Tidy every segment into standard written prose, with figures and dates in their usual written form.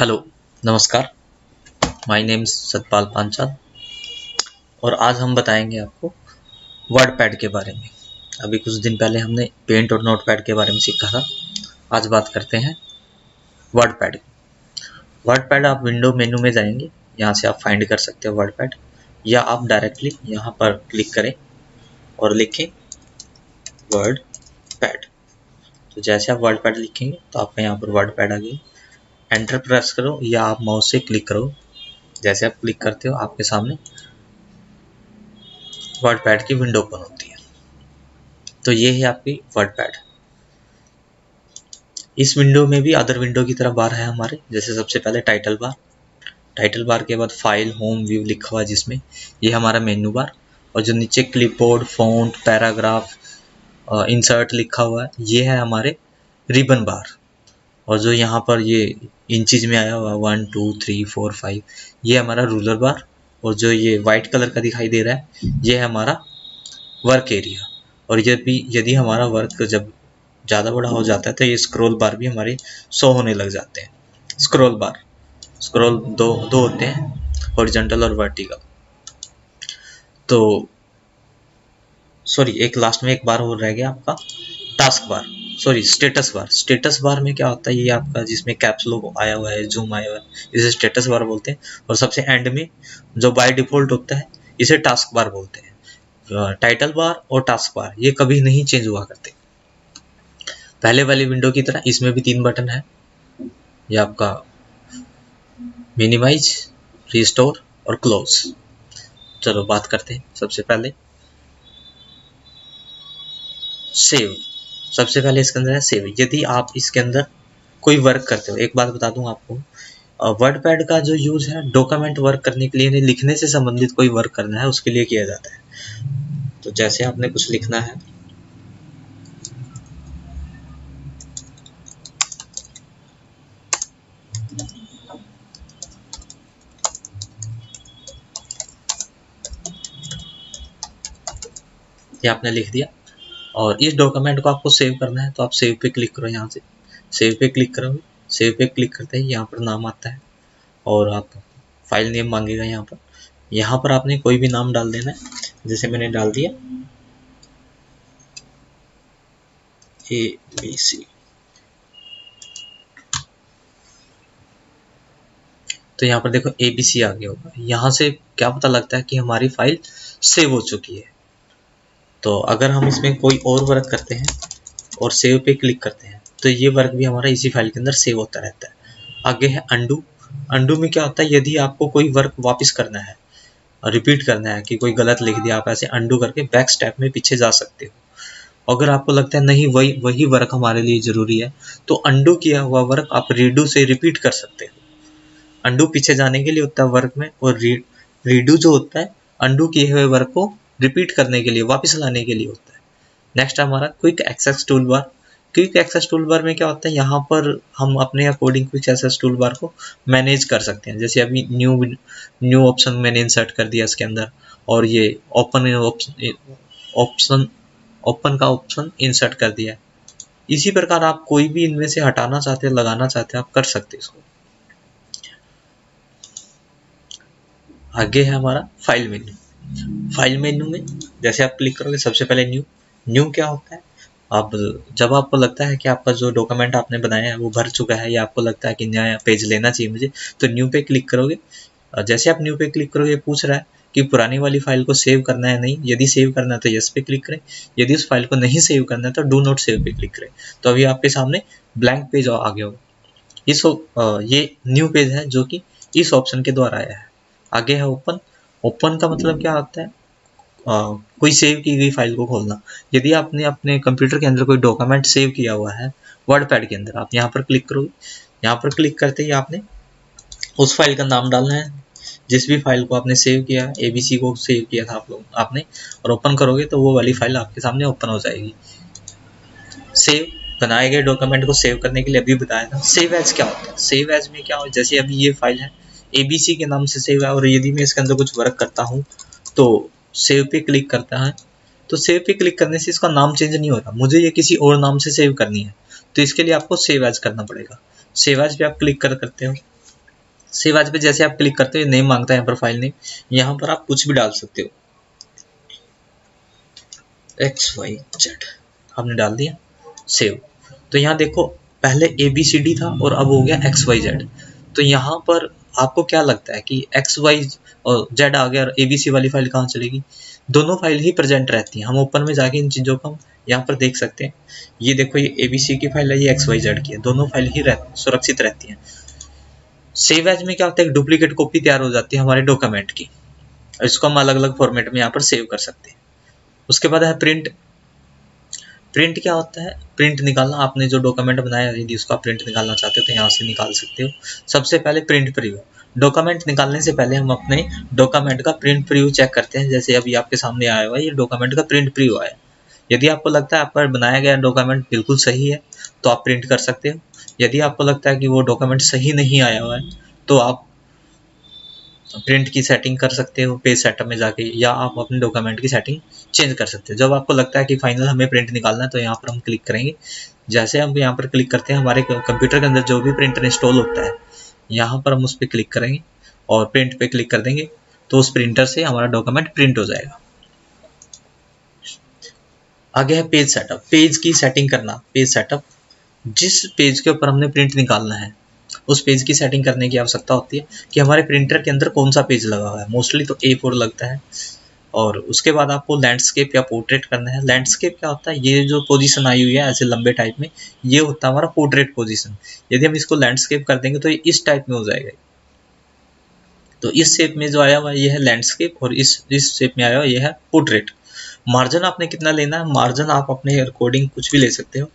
Hello, नमस्कार। My name Satpal Panchal और आज हम बताएंगे आपको वर्डपैड के बारे में। अभी कुछ दिन पहले हमने पेंट और नोटपैड के बारे में सीखा था। आज बात करते हैं वर्डपैड। वर्डपैड आप विंडो मेनू में जाएंगे, यहाँ से आप फाइंड कर सकते हो वर्डपैड, या आप डायरेक्टली यहाँ पर क्लिक करें और लिखें वर्डपैड। तो जैसे आप वर्डपैड लिखेंगे तो आपका यहाँ पर वर्डपैड आ गया। एंटर प्रेस करो या आप माउस से क्लिक करो। जैसे आप क्लिक करते हो आपके सामने वर्डपैड की विंडो ओपन होती है। तो ये है आपकी वर्डपैड। इस विंडो में भी अदर विंडो की तरह बार है हमारे। जैसे सबसे पहले टाइटल बार, टाइटल बार के बाद फाइल, होम, व्यू लिखा हुआ जिसमें, ये हमारा मेनू बार। और जो नीचे क्लिपबोर्ड, फॉन्ट, पैराग्राफ, इंसर्ट लिखा हुआ है, ये है हमारे रिबन बार। और जो यहाँ पर ये इंचीज में आया हुआ 1 2 3 4 5, ये हमारा रूलर बार। और जो ये वाइट कलर का दिखाई दे रहा है, ये है हमारा वर्क एरिया। और यदि हमारा वर्क जब ज़्यादा बड़ा हो जाता है तो ये स्क्रॉल बार भी हमारे शो होने लग जाते हैं। स्क्रॉल बार, स्क्रॉल दो होते हैं, हॉरिजॉन्टल और वर्टिकल। तो सॉरी, एक लास्ट में एक बार और रह गया आपका, task bar, sorry status bar. Status bar में क्या होता है, ये आपका जिसमें कैप्स लॉक आया हुआ है, जूम आया हुआ है, इसे स्टेटस बार बोलते हैं। और सबसे एंड में जो बाय डिफॉल्ट होता है, इसे टास्क बार बोलते हैं। टाइटल बार और टास्क बार ये कभी नहीं चेंज हुआ करते। पहले वाली विंडो की तरह इसमें भी 3 बटन है, ये आपका मिनिमाइज, रिस्टोर और क्लोज। चलो बात करते हैं सबसे पहले सेव। सबसे पहले इसके अंदर है सेव। यदि आप इसके अंदर कोई वर्क करते हो, एक बात बता दूं आपको, वर्डपैड का जो यूज है डॉक्यूमेंट वर्क करने के लिए, यानी लिखने से संबंधित कोई वर्क करना है उसके लिए किया जाता है। तो जैसे आपने कुछ लिखना है, ये आपने लिख दिया और इस डॉक्यूमेंट को आपको सेव करना है, तो आप सेव पे क्लिक करो। यहाँ से सेव पे क्लिक करोगे, सेव पे क्लिक करते ही यहाँ पर नाम आता है और आप फाइल नेम मांगेगा। यहाँ पर आपने कोई भी नाम डाल देना है। जैसे मैंने डाल दिया ABC। तो यहाँ पर देखो ABC आ गया होगा। यहाँ से क्या पता लगता है कि हमारी फाइल सेव हो चुकी है। तो अगर हम इसमें कोई और वर्क करते हैं और सेव पे क्लिक करते हैं तो ये वर्क भी हमारा इसी फाइल के अंदर सेव होता रहता है। आगे है अंडू। अंडू में क्या होता है, यदि आपको कोई वर्क वापस करना है, रिपीट करना है, कि कोई गलत लिख दिया, आप ऐसे अंडू करके बैक स्टेप में पीछे जा सकते हो। अगर आपको लगता है नहीं वही वर्क हमारे लिए जरूरी है, तो अंडू किया हुआ वर्क आप रीडू से रिपीट कर सकते हो। अंडू पीछे जाने के लिए होता है वर्क में, और रीडू जो होता है अंडू किए हुए वर्क को रिपीट करने के लिए, वापस लाने के लिए होता है। नेक्स्ट हमारा quick access toolbar. Quick access toolbar में क्या होता है, यहाँ पर हम अपने according quick access toolbar को मैनेज कर सकते हैं। जैसे अभी न्यू ऑप्शन मैंने इंसर्ट कर दिया इसके अंदर, और ये ओपन का ऑप्शन इंसर्ट कर दिया। इसी प्रकार आप कोई भी इनमें से हटाना चाहते हैं, लगाना चाहते हैं, आप कर सकते हैं इसको। आगे है हमारा फाइल मेन्यू। फाइल मेन्यू में जैसे आप क्लिक करोगे, सबसे पहले न्यू क्या होता है, अब जब आपको लगता है कि आपका जो डॉक्यूमेंट आपने बनाया है वो भर चुका है, या आपको लगता है कि नया पेज लेना चाहिए मुझे, तो न्यू पे क्लिक करोगे। जैसे आप न्यू पे क्लिक करोगे, पूछ रहा है कि पुरानी वाली फाइल को सेव करना है नहीं। यदि सेव करना है तो यस पे क्लिक करें, यदि उस फाइल को नहीं सेव करना है तो डू नॉट सेव पे क्लिक करें। तो अभी आपके सामने ब्लैंक पेज आ गया होगा। ये न्यू पेज है जो कि इस ऑप्शन के द्वारा आया है। आगे है ओपन। ओपन का मतलब क्या होता है, कोई सेव की गई फाइल को खोलना। यदि आपने अपने कंप्यूटर के अंदर कोई डॉक्यूमेंट सेव किया हुआ है वर्डपैड के अंदर, आप यहाँ पर क्लिक करोगे। यहाँ पर क्लिक करते ही आपने उस फाइल का नाम डालना है, जिस भी फाइल को आपने सेव किया, ABC को सेव किया था आपने, और ओपन करोगे तो वो वाली फाइल आपके सामने ओपन हो जाएगी। सेव, बनाए गए डॉक्यूमेंट को सेव करने के लिए अभी बताया था। सेव एज क्या होता है, सेव एज में क्या हो, जैसे अभी ये फाइल है ABC के नाम से सेव है, और यदि मैं इसके अंदर कुछ वर्क करता हूँ तो सेव पे क्लिक करता है, तो सेव पे क्लिक करने से इसका नाम चेंज नहीं होता। मुझे ये किसी और नाम से सेव करनी है, तो इसके लिए आपको सेव एज करना पड़ेगा। सेव एज पे आप क्लिक करते हो, सेव एज पे जैसे आप क्लिक करते हो नेम मांगता है यहाँ पर फाइल नेम, यहाँ पर आप कुछ भी डाल सकते हो, XYZ आपने डाल दिया, सेव। तो यहाँ देखो पहले ABCD था और अब हो गया XYZ। तो यहाँ पर आपको क्या लगता है कि XY और Z आ गया और ABC वाली फाइल कहाँ चलेगी? दोनों फाइल ही प्रेजेंट रहती हैं। हम ओपन में जाके इन चीज़ों को हम यहाँ पर देख सकते हैं। ये देखो ये ABC की फाइल है, ये XYZ की है, दोनों फाइल ही सुरक्षित रहती हैं। सेव एज में क्या होता है, एक डुप्लीकेट कॉपी तैयार हो जाती है हमारे डॉक्यूमेंट की, इसको हम अलग अलग फॉर्मेट में यहाँ पर सेव कर सकते हैं। उसके बाद है प्रिंट। प्रिंट क्या होता है, प्रिंट निकालना। आपने जो डॉक्यूमेंट बनाया यदि उसका प्रिंट निकालना चाहते हो तो यहाँ से निकाल सकते हो। सबसे पहले प्रिंट प्रीव्यू, डॉक्यूमेंट निकालने से पहले हम अपने डॉक्यूमेंट का प्रिंट प्रीव्यू चेक करते हैं। जैसे अभी आपके सामने आया हुआ है, ये डॉक्यूमेंट का प्रिंट प्रीव्यू आया। यदि आपको लगता है आपका बनाया गया डॉक्यूमेंट बिल्कुल सही है तो आप प्रिंट कर सकते हो। यदि आपको लगता है कि वो डॉक्यूमेंट सही नहीं आया हुआ है तो आप प्रिंट की सेटिंग कर सकते हो पेज सेटअप में जाके, या आप अपने डॉक्यूमेंट की सेटिंग चेंज कर सकते हो। जब आपको लगता है कि फाइनल हमें प्रिंट निकालना है तो यहाँ पर हम क्लिक करेंगे। जैसे हम यहाँ पर क्लिक करते हैं, हमारे कंप्यूटर के अंदर जो भी प्रिंटर इंस्टॉल होता है यहाँ पर हम उस पर क्लिक करेंगे और प्रिंट पे क्लिक कर देंगे तो उस प्रिंटर से हमारा डॉक्यूमेंट प्रिंट हो जाएगा। आगे है पेज सेटअप, पेज की सेटिंग करना। पेज सेटअप, जिस पेज के ऊपर हमने प्रिंट निकालना है उस पेज की सेटिंग करने की आवश्यकता होती है कि हमारे प्रिंटर के अंदर कौन सा पेज लगा हुआ है। मोस्टली तो A4 लगता है। और उसके बाद आपको लैंडस्केप या पोर्ट्रेट करना है। लैंडस्केप क्या होता है, ये जो पोजीशन आई हुई है ऐसे लंबे टाइप में, ये होता है हमारा पोर्ट्रेट पोजीशन। यदि हम इसको लैंडस्केप कर देंगे तो ये इस टाइप में हो जाएगा। तो इस शेप में जो आया हुआ ये है लैंडस्केप और इस शेप में आया हुआ ये है पोर्ट्रेट। मार्जिन आपने कितना लेना है, मार्जिन आप अपने अकॉर्डिंग कुछ भी ले सकते हो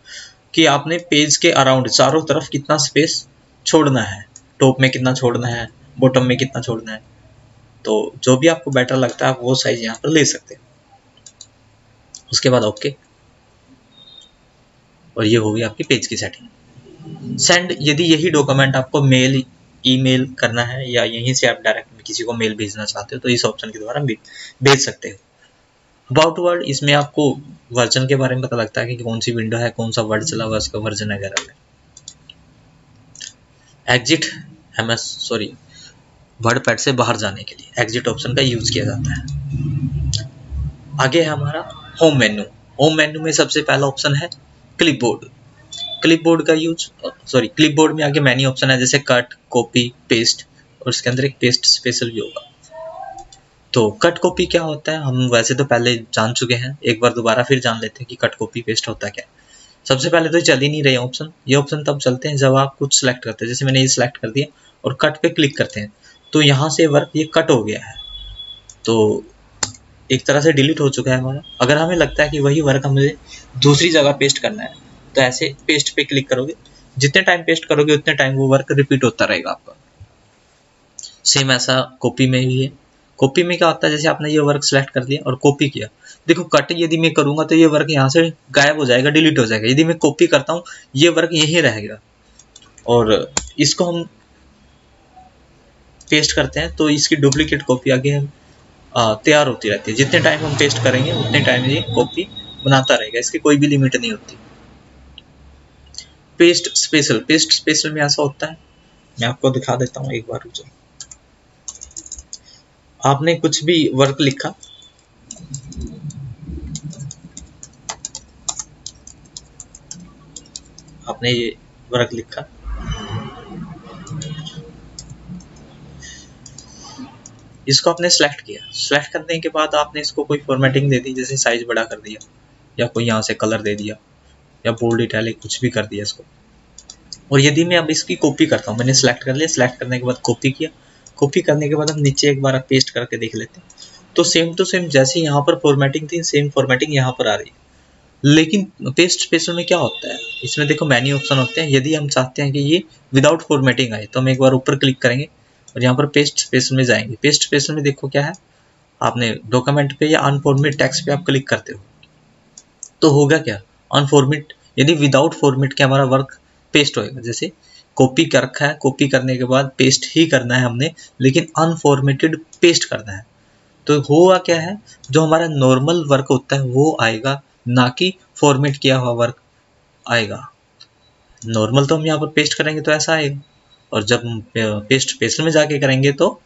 कि आपने पेज के अराउंड चारों तरफ कितना स्पेस छोड़ना है, टॉप में कितना छोड़ना है, बॉटम में कितना छोड़ना है। तो जो भी आपको बेटर लगता है आप वो साइज यहाँ पर ले सकते हैं। उसके बाद ओके, और ये होगी आपकी पेज की सेटिंग। सेंड, यदि यही डॉक्यूमेंट आपको मेल ईमेल करना है या यहीं से आप डायरेक्ट किसी को मेल भेजना चाहते हो तो इस ऑप्शन के द्वारा भेज सकते हो। अबाउट वर्ड, इसमें आपको वर्जन के बारे में पता लगता है कि कौन सी विंडो है, कौन सा वर्ड चला हुआ है, उसका वर्जन वगैरह। एग्जिट वर्डपैड से बाहर जाने के लिए एग्जिट ऑप्शन का यूज किया जाता है। आगे है हमारा होम मेन्यू। होम मेन्यू में सबसे पहला ऑप्शन है क्लिपबोर्ड। क्लिपबोर्ड का यूज क्लिपबोर्ड में आगे मेन्यू ऑप्शन है जैसे कट, कॉपी, पेस्ट, और इसके अंदर एक पेस्ट स्पेशल भी होगा। तो कट कॉपी क्या होता है हम वैसे तो पहले जान चुके हैं, एक बार दोबारा फिर जान लेते हैं कि कट कॉपी पेस्ट होता क्या है। सबसे पहले तो चल ही नहीं रहे ऑप्शन, ये ऑप्शन तब चलते हैं जब आप कुछ सेलेक्ट करते हैं। जैसे मैंने ये सिलेक्ट कर दिया और कट पे क्लिक करते हैं तो यहाँ से वर्क ये कट हो गया है, तो एक तरह से डिलीट हो चुका है हमारा। अगर हमें लगता है कि वही वर्क हमें दूसरी जगह पेस्ट करना है तो ऐसे पेस्ट पे क्लिक करोगे, जितने टाइम पेस्ट करोगे उतने टाइम वो वर्क रिपीट होता रहेगा आपका। सेम ऐसा कॉपी में भी है। कॉपी में क्या होता है, जैसे आपने ये वर्क सेलेक्ट कर लिया और कॉपी किया, देखो कट यदि मैं करूंगा तो ये वर्क यहाँ से गायब हो जाएगा, डिलीट हो जाएगा। यदि मैं कॉपी करता हूँ ये वर्क यहीं रहेगा, और इसको हम पेस्ट करते हैं तो इसकी डुप्लीकेट कॉपी आगे हम तैयार होती रहती है। जितने टाइम हम पेस्ट करेंगे उतने टाइम ये कॉपी बनाता रहेगा, इसकी कोई भी लिमिट नहीं होती। पेस्ट स्पेशल में ऐसा होता है, मैं आपको दिखा देता हूँ एक बार। रुको, आपने कुछ भी वर्क लिखा, आपने ये वर्क लिखा, इसको आपने सेलेक्ट किया, सेलेक्ट करने के बाद आपने इसको कोई फॉर्मेटिंग दे दी, जैसे साइज बड़ा कर दिया या कोई यहाँ से कलर दे दिया या बोल्ड इटैलिक कुछ भी कर दिया इसको। और यदि मैं अब इसकी कॉपी करता हूँ, मैंने सेलेक्ट कर लिया, सेलेक्ट करने के बाद कॉपी किया, कॉपी करने के बाद हम नीचे एक बार पेस्ट करके देख लेते हैं तो सेम टू सेम जैसे यहाँ पर फॉर्मेटिंग थी सेम फॉर्मेटिंग यहाँ पर आ रही है। लेकिन पेस्ट स्पेशल में क्या होता है, इसमें देखो मेन्यू ऑप्शन होते हैं। यदि हम चाहते हैं कि ये विदाउट फॉर्मेटिंग आए तो हम एक बार ऊपर क्लिक करेंगे और यहाँ पर पेस्ट स्पेशल में जाएंगे। पेस्ट स्पेशल में देखो क्या है, आपने डॉक्यूमेंट पे या अनफॉर्मेट टेक्स्ट पे आप क्लिक करते हो तो होगा क्या, अनफॉर्मेट, यदि विदाउट फॉर्मेट के हमारा वर्क पेस्ट होएगा। जैसे कॉपी कर रखा है, कॉपी करने के बाद पेस्ट ही करना है हमने, लेकिन अनफॉर्मेटेड पेस्ट करना है तो हुआ क्या है, जो हमारा नॉर्मल वर्क होता है वो आएगा, ना कि फॉर्मेट किया हुआ वर्क आएगा। नॉर्मल तो हम यहाँ पर पेस्ट करेंगे तो ऐसा आएगा, और जब पेस्ट पेंसिल में जाके करेंगे तो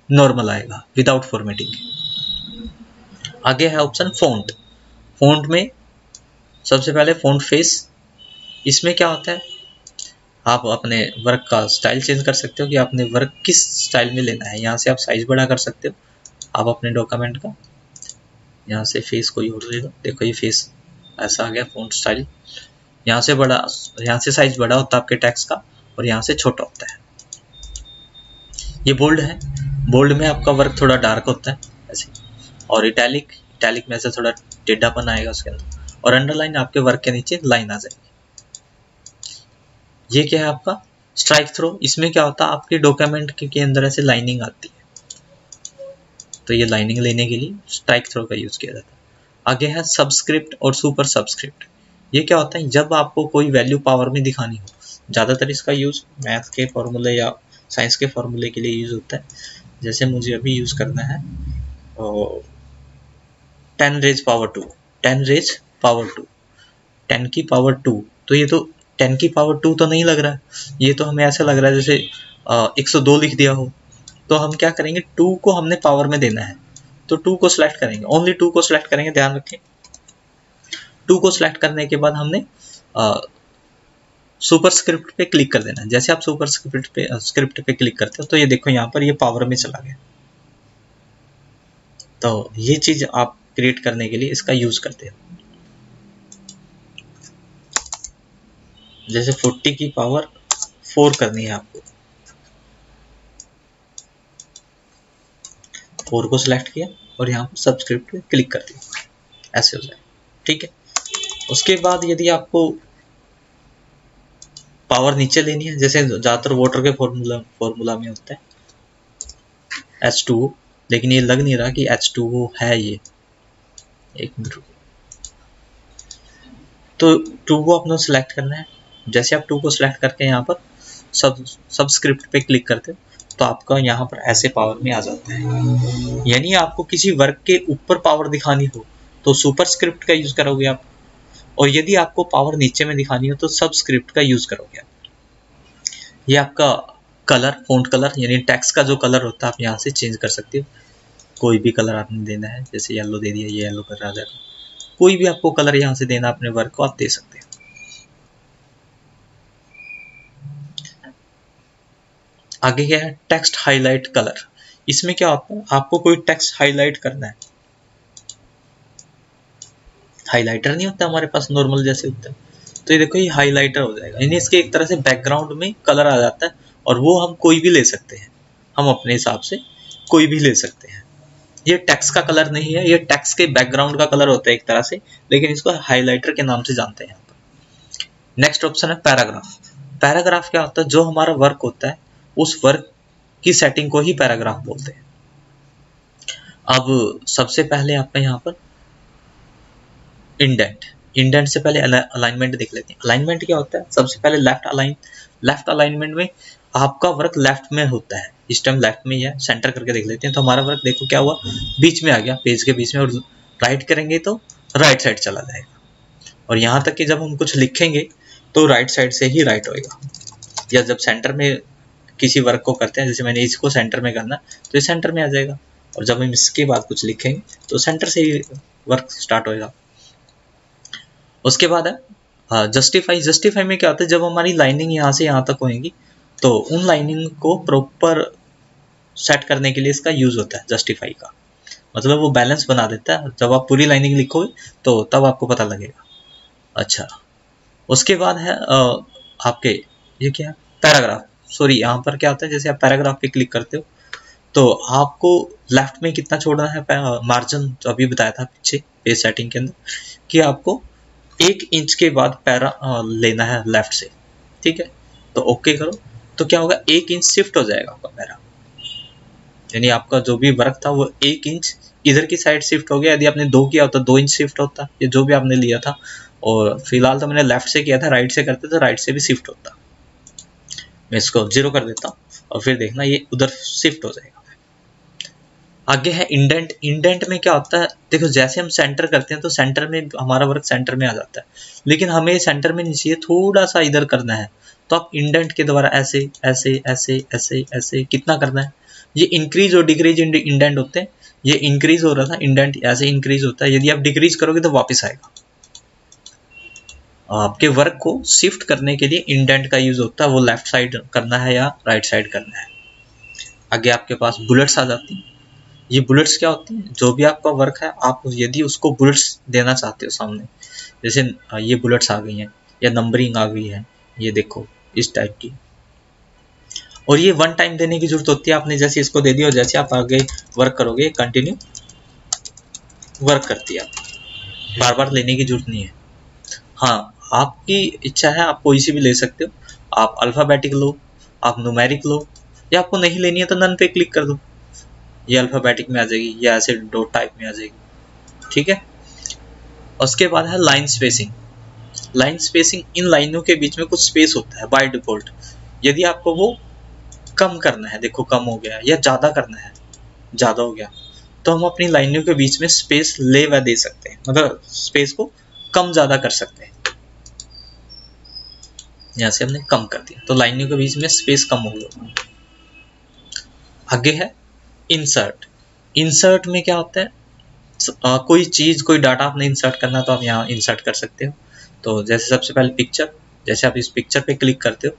नॉर्मल आएगा विदाउट फॉर्मेटिंग। आगे है ऑप्शन फ़ॉन्ट। फ़ॉन्ट में सबसे पहले फ़ॉन्ट फेस। इसमें क्या होता है, आप अपने वर्क का स्टाइल चेंज कर सकते हो कि आपने वर्क किस स्टाइल में लेना है। यहाँ से आप साइज बड़ा कर सकते हो आप अपने डॉक्यूमेंट का। यहाँ से फेस कोई और ले लो, देखो ये फेस ऐसा आ गया फ़ॉन्ट स्टाइल। यहाँ से बड़ा, यहाँ से साइज बड़ा होता है आपके टेक्स्ट का और यहाँ से छोटा होता है। ये बोल्ड है, बोल्ड में आपका वर्क थोड़ा डार्क होता है ऐसे। और इटैलिक, इटैलिक में ऐसे थोड़ा टेढ़ापन आएगा उसके अंदर। और अंडरलाइन आपके वर्क के नीचे लाइन आ जाएगी। ये क्या है आपका स्ट्राइक थ्रो। इसमें क्या होता है आपके डॉक्यूमेंट के अंदर ऐसे लाइनिंग आती है, तो ये लाइनिंग लेने के लिए स्ट्राइक थ्रो का यूज किया जाता है। आगे है सबस्क्रिप्ट और सुपर सबस्क्रिप्ट। ये क्या होता है, जब आपको कोई वैल्यू पावर में दिखानी हो, ज़्यादातर इसका यूज मैथ के फॉर्मूले या साइंस के फॉर्मूले के लिए यूज होता है। जैसे मुझे अभी यूज करना है 10 रेज पावर 2, 10 रेज पावर 2, 10 की पावर 2। तो ये तो 10 की पावर 2 तो नहीं लग रहा है, ये तो हमें ऐसा लग रहा है जैसे 102 लिख दिया हो। तो हम क्या करेंगे, 2 को हमने पावर में देना है, तो 2 को सिलेक्ट करेंगे, ओनली 2 को सिलेक्ट करेंगे। ध्यान रखें 2 को सिलेक्ट करने के बाद हमने सुपर स्क्रिप्ट पे क्लिक कर देना है। जैसे आप सुपर स्क्रिप्ट पे क्लिक करते हो तो ये देखो यहाँ पर ये पावर में चला गया। तो ये चीज आप क्रिएट करने के लिए इसका यूज करते हो। जैसे 40 की पावर 4 करनी है आपको, 4 को सिलेक्ट किया और यहाँ पर सबस्क्रिप्ट पे क्लिक कर दिया, ऐसे हो जाए। ठीक है, उसके बाद यदि आपको पावर नीचे लेनी है, जैसे ज़्यादातर वाटर के फॉर्मूला में होता है H2O, लेकिन ये लग नहीं रहा कि H2O है ये। एक मिनट, तो 2 को अपना सिलेक्ट करना है। जैसे आप 2 को सिलेक्ट करके यहाँ पर सबस्क्रिप्ट पे क्लिक करते हो तो आपका यहाँ पर ऐसे पावर में आ जाता है। यानी आपको किसी वर्क के ऊपर पावर दिखानी हो तो सुपर स्क्रिप्ट का यूज करोगे आप, और यदि आपको पावर नीचे में दिखानी हो तो सबस्क्रिप्ट का यूज करोगे आप। ये आपका कलर, फ़ॉन्ट कलर यानी टेक्स्ट का जो कलर होता है आप यहाँ से चेंज कर सकते हो। कोई भी कलर आपने देना है, जैसे येलो दे दिया, ये येलो कलर आ जाएगा। कोई भी आपको कलर यहाँ से देना अपने वर्क को आप दे सकते हो। आगे क्या है, टेक्स्ट हाईलाइट कलर। इसमें क्या होता है, आपको कोई टेक्स्ट हाईलाइट करना है, हाईलाइटर नहीं होता हमारे पास नॉर्मल जैसे होता है, तो ये देखो ये हाईलाइटर हो जाएगा। यानी इसके एक तरह से बैकग्राउंड में कलर आ जाता है और वो हम कोई भी ले सकते हैं, हम अपने हिसाब से कोई भी ले सकते हैं। ये टेक्स्ट का कलर नहीं है, ये टेक्स्ट के बैकग्राउंड का कलर होता है एक तरह से, लेकिन इसको हाईलाइटर के नाम से जानते हैं यहाँ पर। नेक्स्ट ऑप्शन है पैराग्राफ। पैराग्राफ क्या होता है, जो हमारा वर्क होता है उस वर्क की सेटिंग को ही पैराग्राफ बोलते हैं। अब सबसे पहले आपका यहाँ पर इंडेंट, इंडेंट से पहले अलाइनमेंट देख लेते हैं। अलाइनमेंट क्या होता है, सबसे पहले लेफ्ट अलाइन। लेफ्ट अलाइनमेंट में आपका वर्क लेफ्ट में होता है, इस टाइम लेफ्ट में ही है। सेंटर करके देख लेते हैं तो हमारा वर्क देखो क्या हुआ, बीच में आ गया, पेज के बीच में। और राइट करेंगे तो राइट साइड चला जाएगा। और यहाँ तक कि जब हम कुछ लिखेंगे तो राइट साइड से ही राइट होएगा। या जब सेंटर में किसी वर्क को करते हैं, जैसे मैंने इसको सेंटर में करना तो ये सेंटर में आ जाएगा। और जब हम इसके बाद कुछ लिखेंगे तो सेंटर से ही वर्क स्टार्ट होएगा। उसके बाद है जस्टिफाई। जस्टिफाई में क्या होता है, जब हमारी लाइनिंग यहाँ से यहाँ तक होएगी तो उन लाइनिंग को प्रॉपर सेट करने के लिए इसका यूज होता है जस्टिफाई का। मतलब वो बैलेंस बना देता है, जब आप पूरी लाइनिंग लिखोगे तो तब आपको पता लगेगा। अच्छा, उसके बाद है आपके ये क्या है, पैराग्राफ। सॉरी, यहाँ पर क्या होता है, जैसे आप पैराग्राफ पे क्लिक करते हो तो आपको लेफ्ट में कितना छोड़ना है मार्जिन, जो अभी बताया था पीछे पेज सेटिंग के अंदर, कि आपको 1 इंच के बाद पैरा लेना है लेफ्ट से। ठीक है, तो ओके करो तो क्या होगा, 1 इंच शिफ्ट हो जाएगा आपका पैरा। यानी आपका जो भी वर्क था वो 1 इंच इधर की साइड शिफ्ट हो गया। यदि आपने 2 किया होता 2 इंच शिफ्ट होता, ये जो भी आपने लिया था। और फिलहाल तो मैंने लेफ्ट से किया था, राइट से करते तो राइट से भी शिफ्ट होता। मैं इसको 0 कर देता हूँ और फिर देखना ये उधर शिफ्ट हो जाएगा। आगे है इंडेंट। इंडेंट में क्या होता है, देखो जैसे हम सेंटर करते हैं तो सेंटर में हमारा वर्क सेंटर में आ जाता है, लेकिन हमें सेंटर में नहीं चाहिए, थोड़ा सा इधर करना है, तो आप इंडेंट के द्वारा ऐसे ऐसे ऐसे ऐसे ऐसे कितना करना है। ये इंक्रीज और डिक्रीज इंडेंट होते हैं, ये इंक्रीज हो रहा था, इंडेंट ऐसे इंक्रीज होता है, यदि आप डिक्रीज करोगे तो वापस आएगा। आपके वर्क को शिफ्ट करने के लिए इंडेंट का यूज होता है, वो लेफ्ट साइड करना है या राइट साइड करना है। आगे आपके पास बुलेट्स आ जाती हैं। ये बुलेट्स क्या होती हैं, जो भी आपका वर्क है आप यदि उसको बुलेट्स देना चाहते हो सामने, जैसे ये बुलेट्स आ गई हैं या नंबरिंग आ गई है, ये देखो इस टाइप की, और ये वन टाइम देने की जरूरत होती है। आपने जैसे इसको दे दिया और जैसे आप आगे वर्क करोगे कंटिन्यू वर्क करती है, बार बार लेने की जरूरत नहीं है। हाँ, आपकी इच्छा है, आप कोई सी भी ले सकते हो, आप अल्फ़ाबेटिक लो, आप न्यूमेरिक लो, या आपको नहीं लेनी है तो नन पे क्लिक कर दो, ये अल्फ़ाबेटिक में आ जाएगी या ऐसे डॉट टाइप में आ जाएगी, ठीक है। उसके बाद है लाइन स्पेसिंग। लाइन स्पेसिंग, इन लाइनों के बीच में कुछ स्पेस होता है बाय डिफॉल्ट, यदि आपको वो कम करना है, देखो कम हो गया, या ज़्यादा करना है, ज़्यादा हो गया, तो हम अपनी लाइनों के बीच में स्पेस ले व दे सकते हैं, मतलब स्पेस को कम ज़्यादा कर सकते हैं। यहाँ से हमने कम कर दिया तो लाइनों के बीच में स्पेस कम हो गया। आगे है इंसर्ट। इंसर्ट में क्या होता है, कोई चीज़ कोई डाटा आपने इंसर्ट करना तो आप यहाँ इंसर्ट कर सकते हो। तो जैसे सबसे पहले पिक्चर, जैसे आप इस पिक्चर पे क्लिक करते हो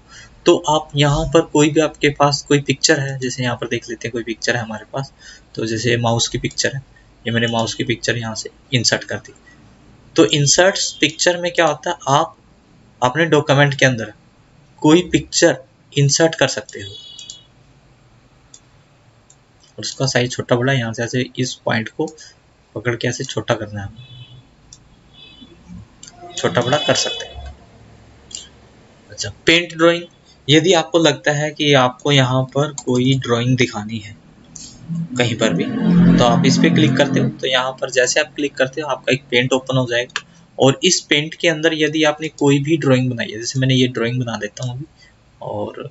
तो आप यहाँ पर कोई भी आपके पास कोई पिक्चर है, जैसे यहाँ पर देख लेते हैं कोई पिक्चर है हमारे पास, तो जैसे माउस की पिक्चर है, ये मैंने माउस की पिक्चर यहाँ से इंसर्ट कर दी। तो इंसर्ट पिक्चर में क्या होता है, आप अपने डॉक्यूमेंट के अंदर कोई पिक्चर इंसर्ट कर सकते हो और उसका साइज छोटा बड़ा यहाँ से ऐसे इस पॉइंट को पकड़ के ऐसे छोटा करना है, छोटा बड़ा कर सकते हैं। अच्छा, पेंट ड्राइंग, यदि आपको लगता है कि आपको यहाँ पर कोई ड्राइंग दिखानी है कहीं पर भी, तो आप इस पे क्लिक करते हो, तो यहाँ पर जैसे आप क्लिक करते हो आपका एक पेंट ओपन हो जाएगा, और इस पेंट के अंदर यदि आपने कोई भी ड्राइंग बनाई है, जैसे मैंने ये ड्राइंग बना देता हूँ अभी, और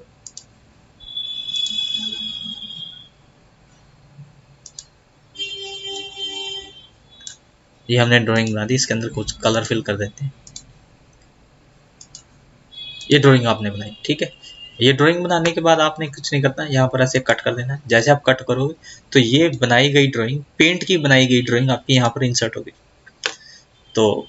ये हमने ड्राइंग बना दी, इसके अंदर कुछ कलर फिल कर देते हैं। ये ड्राइंग आपने बनाई, ठीक है। ये ड्राइंग बनाने के बाद आपने कुछ नहीं करना है, यहाँ पर ऐसे कट कर देना है। जैसे आप कट करोगे तो ये बनाई गई ड्राइंग, पेंट की बनाई गई ड्राइंग आपकी यहाँ पर इंसर्ट होगी। तो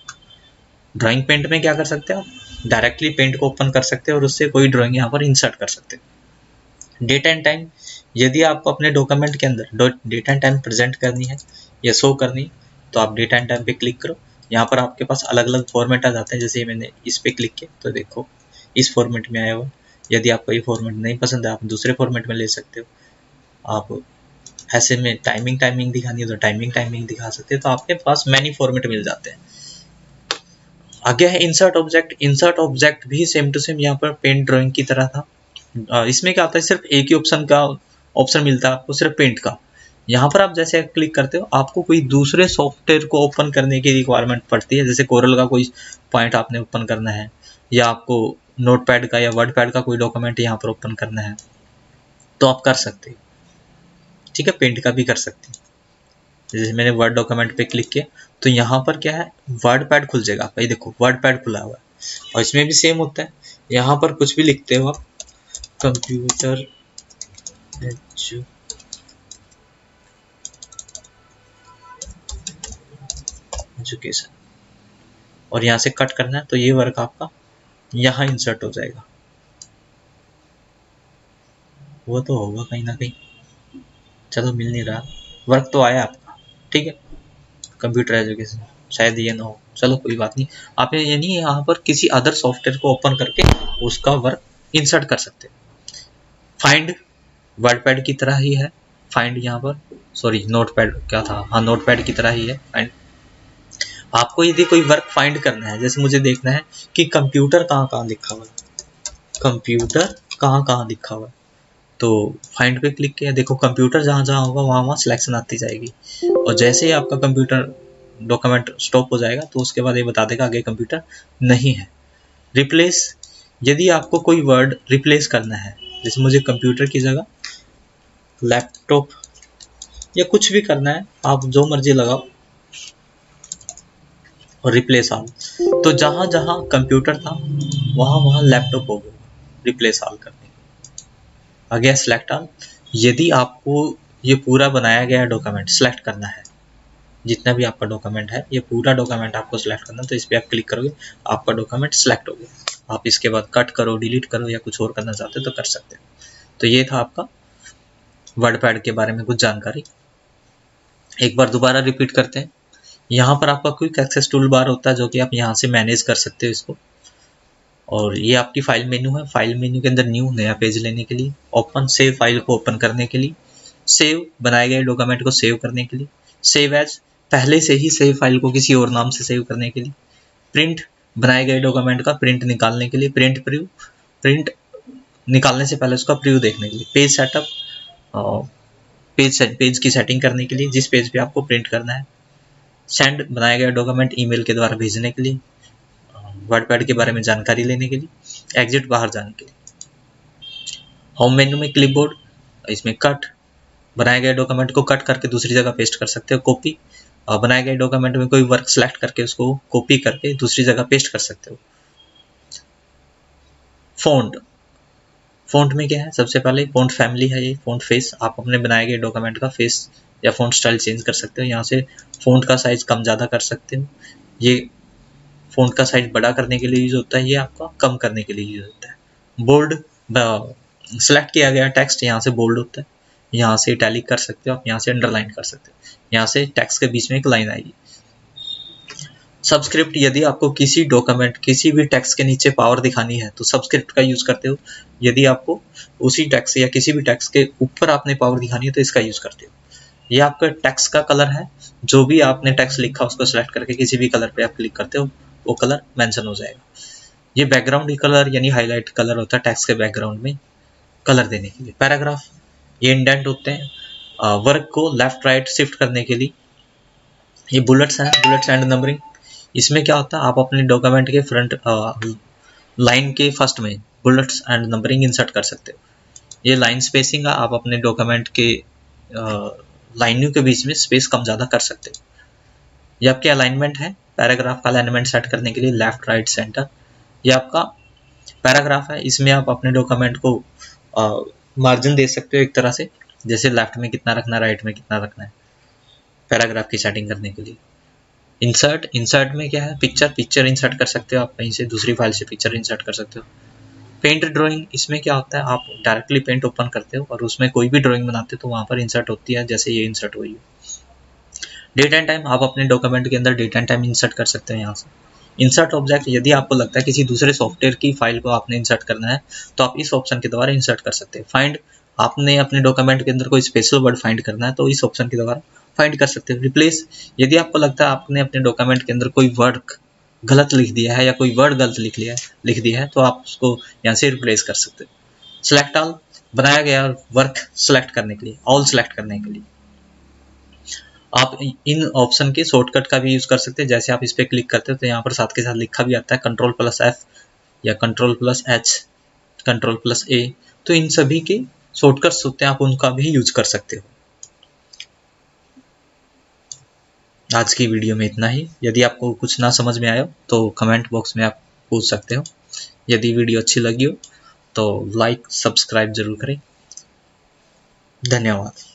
ड्राइंग पेंट में क्या कर सकते हैं, आप डायरेक्टली पेंट को ओपन कर सकते हैं और उससे कोई ड्राइंग यहाँ पर इंसर्ट कर सकते हैं। डेट एंड टाइम, यदि आपको अपने डॉक्यूमेंट के अंदर डेट एंड टाइम प्रेजेंट करनी है या शो करनी है, तो आप डेट एंड टाइम पे क्लिक करो। यहाँ पर आपके पास अलग अलग फॉर्मेट आ जाते हैं, जैसे मैंने इस पे क्लिक किया तो देखो इस फॉर्मेट में आया हुआ। यदि आपको ये फॉर्मेट नहीं पसंद है आप दूसरे फॉर्मेट में ले सकते हो। आप ऐसे में टाइमिंग दिखानी है तो टाइमिंग दिखा सकते हो। तो आपके पास मैनी फॉर्मेट मिल जाते हैं। आगे है इंसर्ट ऑब्जेक्ट। इंसर्ट ऑब्जेक्ट भी सेम टू सेम यहाँ पर पेंट ड्राइंग की तरह था। इसमें क्या होता है, सिर्फ एक ही ऑप्शन मिलता है आपको, सिर्फ पेंट का। यहाँ पर आप जैसे क्लिक करते हो आपको कोई दूसरे सॉफ्टवेयर को ओपन करने की रिक्वायरमेंट पड़ती है, जैसे कोरल का कोई पॉइंट आपने ओपन करना है, या आपको नोटपैड का या वर्डपैड का कोई डॉक्यूमेंट यहाँ पर ओपन करना है, तो आप कर सकते हो, ठीक है। पेंट का भी कर सकते हैं। जैसे मैंने वर्ड डॉक्यूमेंट पे क्लिक किया तो यहाँ पर क्या है, वर्डपैड खुल जाएगा आपका। ये देखो वर्डपैड खुला हुआ है, और इसमें भी सेम होता है। यहाँ पर कुछ भी लिखते हो आप, कंप्यूटर एजुकेशन, और यहाँ से कट करना है तो ये वर्क आपका यहाँ इंसर्ट हो जाएगा। वो तो होगा कहीं ना कहीं, चलो मिल नहीं रहा, वर्क तो आया आपका, ठीक है। कंप्यूटर एजुकेशन शायद ये ना हो, चलो कोई बात नहीं। आप ये नहीं यहाँ पर किसी अदर सॉफ्टवेयर को ओपन करके उसका वर्क इंसर्ट कर सकते हैं। फाइंड वर्डपैड की तरह ही है फाइंड, यहाँ पर सॉरी नोटपैड क्या था, हाँ नोटपैड की तरह ही है फाइंड। आपको यदि कोई वर्क फाइंड करना है, जैसे मुझे देखना है कि कंप्यूटर कहाँ कहाँ लिखा हुआ है, कंप्यूटर कहाँ कहाँ लिखा हुआ है, तो फाइंड पे क्लिक किया, देखो कंप्यूटर जहाँ जहाँ होगा वहाँ वहाँ सिलेक्शन आती जाएगी, और जैसे ही आपका कंप्यूटर डॉक्यूमेंट स्टॉप हो जाएगा तो उसके बाद ये बता देगा आगे कंप्यूटर नहीं है। रिप्लेस, यदि आपको कोई वर्ड रिप्लेस करना है, जैसे मुझे कंप्यूटर की जगह लैपटॉप या कुछ भी करना है आप जो मर्जी लगाओ और रिप्लेस ऑल। तो जहां जहां कंप्यूटर था वहां वहां लैपटॉप हो गया रिप्लेस ऑल करने के। आ गया सिलेक्ट ऑल। यदि आपको ये पूरा बनाया गया डॉक्यूमेंट सिलेक्ट करना है, जितना भी आपका डॉक्यूमेंट है ये पूरा डॉक्यूमेंट आपको सिलेक्ट करना है, तो इस पर आप क्लिक करोगे आपका डॉक्यूमेंट सिलेक्ट हो गया। आप इसके बाद कट करो, डिलीट करो या कुछ और करना चाहते हो तो कर सकते हो। तो ये था आपका वर्डपैड के बारे में कुछ जानकारी। एक बार दोबारा रिपीट करते हैं। यहाँ पर आपका क्विक एक्सेस टूल बार होता है जो कि आप यहाँ से मैनेज कर सकते हो इसको। और ये आपकी फाइल मेन्यू है। फाइल मेन्यू के अंदर न्यू नया पेज लेने के लिए, ओपन सेव फाइल को ओपन करने के लिए, सेव बनाए गए डॉक्यूमेंट को सेव करने के लिए, सेव एज पहले से ही सेव फाइल को किसी और नाम से सेव करने के लिए, प्रिंट बनाए गए डॉक्यूमेंट का प्रिंट निकालने के लिए, प्रिंट प्रीव्यू प्रिंट निकालने से पहले उसका प्रीव्यू देखने के लिए, पेज सेटअप पेज की सेटिंग करने के लिए जिस पेज पे आपको प्रिंट करना है, सेंड बनाया गया डॉक्यूमेंट ईमेल के द्वारा भेजने के लिए, वर्डपैड के बारे में जानकारी लेने के लिए, एग्जिट बाहर जाने के लिए। होम मेन्यू में क्लिपबोर्ड, इसमें कट बनाए गए डॉक्यूमेंट को कट करके दूसरी जगह पेस्ट कर सकते हो, कॉपी बनाए गए डॉक्यूमेंट में कोई वर्क सेलेक्ट करके उसको कॉपी करके दूसरी जगह पेस्ट कर सकते हो। फ़ॉन्ट में क्या है, सबसे पहले फ़ॉन्ट फैमिली है, ये फ़ॉन्ट फेस, आप अपने बनाए गए डॉक्यूमेंट का फेस या फ़ॉन्ट स्टाइल चेंज कर सकते हो। यहाँ से फ़ॉन्ट का साइज कम ज़्यादा कर सकते हो। ये फ़ॉन्ट का साइज बड़ा करने के लिए यूज होता है, ये आपका कम करने के लिए यूज होता है। बोल्ड, सेलेक्ट किया गया टेक्स्ट यहाँ से बोल्ड होता है, यहाँ से इटैलिक कर सकते हो आप, यहाँ से अंडरलाइन कर सकते हो, यहाँ से टेक्स्ट के बीच में एक लाइन आएगी। सबस्क्रिप्ट, यदि आपको किसी डॉक्यूमेंट किसी भी टेक्स्ट के नीचे पावर दिखानी है तो सबस्क्रिप्ट का यूज करते हो। यदि आपको उसी टेक्स्ट या किसी भी टेक्स्ट के ऊपर आपने पावर दिखानी है तो इसका यूज करते हो। ये आपका टेक्स्ट का कलर है, जो भी आपने टेक्स्ट लिखा उसको सिलेक्ट करके किसी भी कलर पे आप क्लिक करते हो वो कलर मेंशन हो जाएगा। ये बैकग्राउंड कलर यानी हाईलाइट कलर होता है टेक्स्ट के बैकग्राउंड में कलर देने के लिए। पैराग्राफ, ये इंडेंट होते हैं वर्क को लेफ्ट राइट शिफ्ट करने के लिए। ये बुलेट्स हैं, बुलेट्स एंड नंबरिंग, इसमें क्या होता है आप अपने डॉक्यूमेंट के फ्रंट लाइन के फर्स्ट में बुलेट्स एंड नंबरिंग इंसर्ट कर सकते हो। ये लाइन स्पेसिंग है, आप अपने डॉक्यूमेंट के लाइनों के बीच में स्पेस कम ज़्यादा कर सकते हो। ये आपके अलाइनमेंट है, पैराग्राफ का अलाइनमेंट सेट करने के लिए लेफ्ट राइट सेंटर। ये आपका पैराग्राफ है, इसमें आप अपने डॉक्यूमेंट को मार्जिन दे सकते हो एक तरह से, जैसे लेफ्ट में कितना रखना है, राइट में कितना रखना है, पैराग्राफ की सेटिंग करने के लिए। इंसर्ट में क्या है, पिक्चर इंसर्ट कर सकते हो आप, कहीं से दूसरी फाइल से पिक्चर इंसर्ट कर सकते हो। पेंट ड्राइंग, इसमें क्या होता है आप डायरेक्टली पेंट ओपन करते हो और उसमें कोई भी ड्राइंग बनाते हो तो वहाँ पर इंसर्ट होती है, जैसे ये इंसर्ट हुई है। डेट एंड टाइम, आप अपने डॉक्यूमेंट के अंदर डेट एंड टाइम इंसर्ट कर सकते हैं यहाँ से। इंसर्ट ऑब्जेक्ट, यदि आपको लगता है किसी दूसरे सॉफ्टवेयर की फाइल को आपने इंसर्ट करना है तो आप इस ऑप्शन के द्वारा इंसर्ट कर सकते हैं। फाइंड, आपने अपने डॉक्यूमेंट के अंदर कोई स्पेशल वर्ड फाइंड करना है तो इस ऑप्शन के द्वारा फाइंड कर सकते हैं। रिप्लेस, यदि आपको लगता है आपने अपने डॉक्यूमेंट के अंदर कोई वर्ड गलत लिख दिया है या कोई वर्ड गलत लिख दिया है तो आप उसको यहाँ से रिप्लेस कर सकते हो। सिलेक्ट ऑल, बनाया गया वर्क सेलेक्ट करने के लिए, ऑल सेलेक्ट करने के लिए आप इन ऑप्शन के शॉर्टकट का भी यूज कर सकते हैं। जैसे आप इस पर क्लिक करते हो तो यहाँ पर साथ के साथ लिखा भी आता है Ctrl+F या Ctrl+H, Ctrl+A, तो इन सभी के शॉर्टकट्स होते हैं, आप उनका भी यूज कर सकते हो। आज की वीडियो में इतना ही। यदि आपको कुछ ना समझ में आया तो कमेंट बॉक्स में आप पूछ सकते हो। यदि वीडियो अच्छी लगी हो तो लाइक सब्सक्राइब जरूर करें। धन्यवाद।